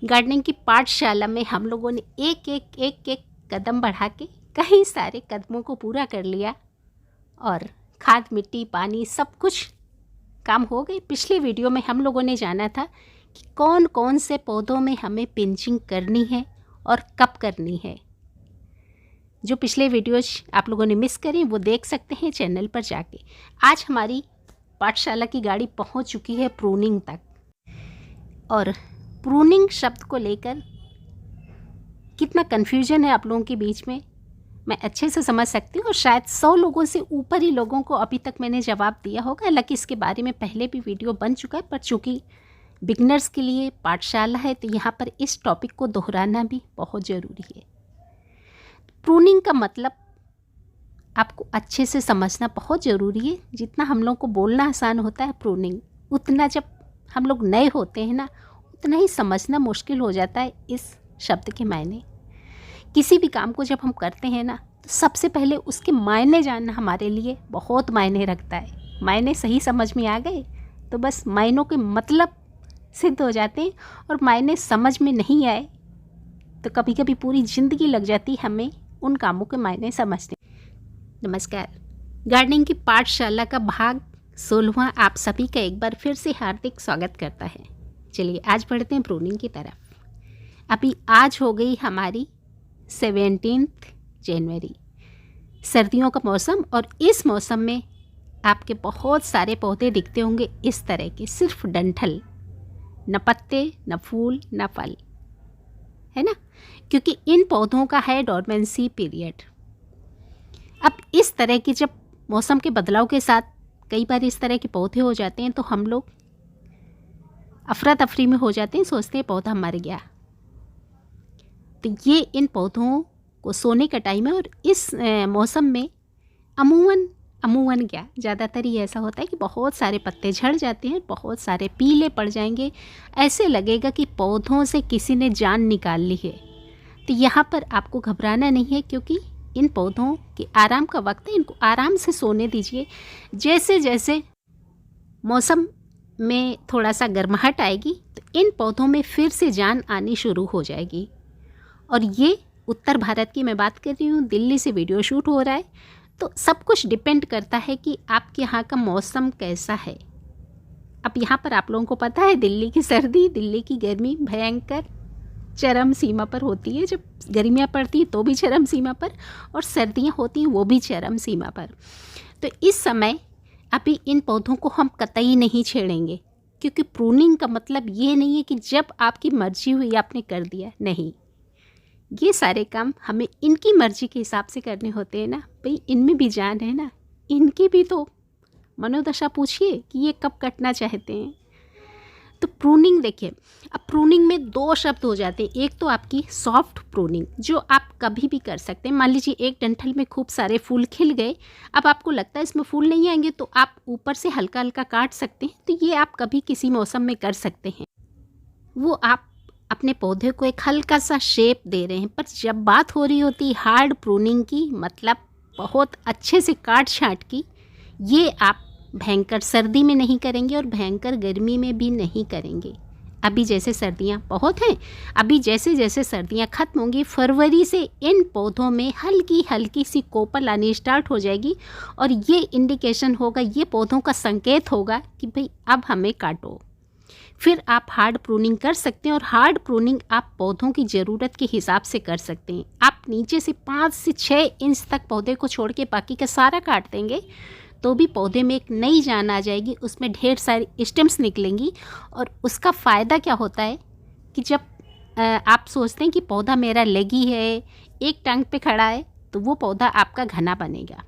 Gardening की पाठशाला में हम लोगों ने एक कदम बढ़ा के कई सारे कदमों को पूरा कर लिया और खाद, मिट्टी, पानी सब कुछ काम हो गए। पिछले वीडियो में हम लोगों ने जाना था कि कौन कौन से पौधों में हमें पिंचिंग करनी है और कब करनी है। जो पिछले वीडियोज आप लोगों ने मिस करी वो देख सकते हैं चैनल पर जाके। आज हमारी पाठशाला की गाड़ी पहुंच चुकी है प्रूनिंग तक, और प्रूनिंग शब्द को लेकर कितना कन्फ्यूजन है आप लोगों के बीच में मैं अच्छे से समझ सकती हूँ, और शायद 100 लोगों से ऊपर ही लोगों को अभी तक मैंने जवाब दिया होगा। हालांकि इसके बारे में पहले भी वीडियो बन चुका है, पर चूँकि बिगनर्स के लिए पाठशाला है तो यहाँ पर इस टॉपिक को दोहराना भी बहुत ज़रूरी है। प्रूनिंग का मतलब आपको अच्छे से समझना बहुत ज़रूरी है। जितना हम लोग को बोलना आसान होता है प्रूनिंग, उतना जब हम लोग नए होते हैं ना, उतना ही समझना मुश्किल हो जाता है इस शब्द के मायने। किसी भी काम को जब हम करते हैं ना, तो सबसे पहले उसके मायने जानना हमारे लिए बहुत मायने रखता है। मायने सही समझ में आ गए तो बस मायनों के मतलब सिद्ध हो जाते हैं, और मायने समझ में नहीं आए तो कभी कभी पूरी ज़िंदगी लग जाती है हमें उन कामों के मायने समझने। नमस्कार, गार्डनिंग की पाठशाला का भाग 16वां आप सभी का एक बार फिर से हार्दिक स्वागत करता है। चलिए आज बढ़ते हैं प्रूनिंग की तरफ। अभी आज हो गई हमारी 17 जनवरी, सर्दियों का मौसम, और इस मौसम में आपके बहुत सारे पौधे दिखते होंगे इस तरह के, सिर्फ डंठल, न पत्ते, न फूल, न फल, है ना, क्योंकि इन पौधों का है डोरमेंसी पीरियड। अब इस तरह की जब मौसम के बदलाव के साथ कई बार इस तरह के पौधे हो जाते हैं तो हम लोग अफरा तफरी में हो जाते हैं, सोचते हैं पौधा मर गया। तो ये इन पौधों को सोने का टाइम है, और इस मौसम में अमूमन क्या, ज़्यादातर ही ऐसा होता है कि बहुत सारे पत्ते झड़ जाते हैं, बहुत सारे पीले पड़ जाएंगे, ऐसे लगेगा कि पौधों से किसी ने जान निकाल ली है। तो यहाँ पर आपको घबराना नहीं है, क्योंकि इन पौधों के आराम का वक्त है, इनको आराम से सोने दीजिए। जैसे जैसे मौसम में थोड़ा सा गर्माहट आएगी तो इन पौधों में फिर से जान आनी शुरू हो जाएगी। और ये उत्तर भारत की मैं बात कर रही हूँ, दिल्ली से वीडियो शूट हो रहा है, तो सब कुछ डिपेंड करता है कि आपके यहाँ का मौसम कैसा है। अब यहाँ पर आप लोगों को पता है दिल्ली की सर्दी, दिल्ली की गर्मी भयंकर चरम सीमा पर होती है। जब गर्मियाँ पड़ती हैं तो भी चरम सीमा पर, और सर्दियाँ होती हैं वो भी चरम सीमा पर। तो इस समय अभी इन पौधों को हम कतई नहीं छेड़ेंगे, क्योंकि प्रूनिंग का मतलब ये नहीं है कि जब आपकी मर्जी हुई आपने कर दिया, नहीं। ये सारे काम हमें इनकी मर्जी के हिसाब से करने होते हैं ना भाई, इनमें भी जान है ना, इनकी भी तो मनोदशा पूछिए कि ये कब कटना चाहते हैं। तो प्रूनिंग देखिए, अब प्रूनिंग में 2 शब्द हो जाते हैं। एक तो आपकी सॉफ्ट प्रूनिंग जो आप कभी भी कर सकते हैं। मान लीजिए एक डंठल में खूब सारे फूल खिल गए, अब आपको लगता है इसमें फूल नहीं आएंगे तो आप ऊपर से हल्का हल्का काट सकते हैं। तो ये आप कभी किसी मौसम में कर सकते हैं, वो आप अपने पौधे को एक हल्का सा शेप दे रहे हैं। पर जब बात हो रही होती हार्ड प्रूनिंग की, मतलब बहुत अच्छे से काट छाँट की, ये आप भयंकर सर्दी में नहीं करेंगे और भयंकर गर्मी में भी नहीं करेंगे। अभी जैसे सर्दियाँ बहुत हैं, अभी जैसे जैसे सर्दियाँ ख़त्म होंगी, फरवरी से इन पौधों में हल्की हल्की सी कोपल आनी स्टार्ट हो जाएगी, और ये इंडिकेशन होगा, ये पौधों का संकेत होगा कि भाई अब हमें काटो। फिर आप हार्ड प्रूनिंग कर सकते हैं, और हार्ड प्रूनिंग आप पौधों की ज़रूरत के हिसाब से कर सकते हैं। आप नीचे से 5 से 6 इंच तक पौधे को छोड़ के बाकी का सारा काट देंगे तो भी पौधे में एक नई जान आ जाएगी, उसमें ढेर सारी स्टेम्स निकलेंगी। और उसका फ़ायदा क्या होता है कि जब आप सोचते हैं कि पौधा मेरा लगी है, एक टांग पे खड़ा है, तो वो पौधा आपका घना बनेगा।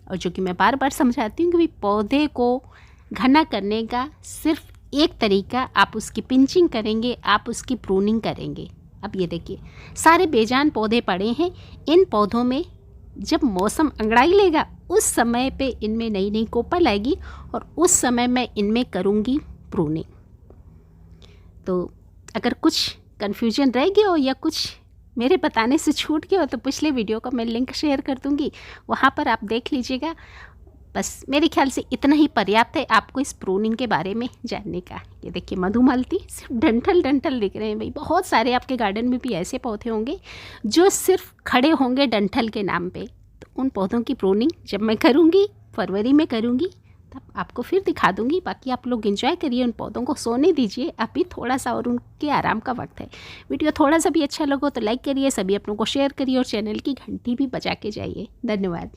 और जो कि मैं बार बार समझाती हूँ कि पौधे को घना करने का सिर्फ एक तरीका, आप उसकी पिंचिंग करेंगे, आप उसकी प्रूनिंग करेंगे। अब ये देखिए सारे बेजान पौधे पड़े हैं, इन पौधों में जब मौसम अंगड़ाई लेगा उस समय पे इनमें नई नई कोपल आएगी, और उस समय मैं इनमें करूँगी प्रूनिंग। तो अगर कुछ कन्फ्यूजन रह गया हो या कुछ मेरे बताने से छूट गया हो तो पिछले वीडियो का मैं लिंक शेयर कर दूँगी, वहाँ पर आप देख लीजिएगा। बस मेरे ख्याल से इतना ही पर्याप्त है आपको इस प्रूनिंग के बारे में जानने का। ये देखिए मधुमालती सिर्फ डंठल डंठल दिख रहे हैं भाई। बहुत सारे आपके गार्डन में भी ऐसे पौधे होंगे जो सिर्फ खड़े होंगे डंठल के नाम पे। तो उन पौधों की प्रूनिंग जब मैं करूँगी, फरवरी में करूँगी, तब आपको फिर दिखा दूँगी। बाकी आप लोग एंजॉय करिए, उन पौधों को सोने दीजिए अभी थोड़ा सा, और उनके आराम का वक्त है। वीडियो थोड़ा सा भी अच्छा लगे तो लाइक करिए, सभी अपनों को शेयर करिए और चैनल की घंटी भी बजा के जाइए। धन्यवाद।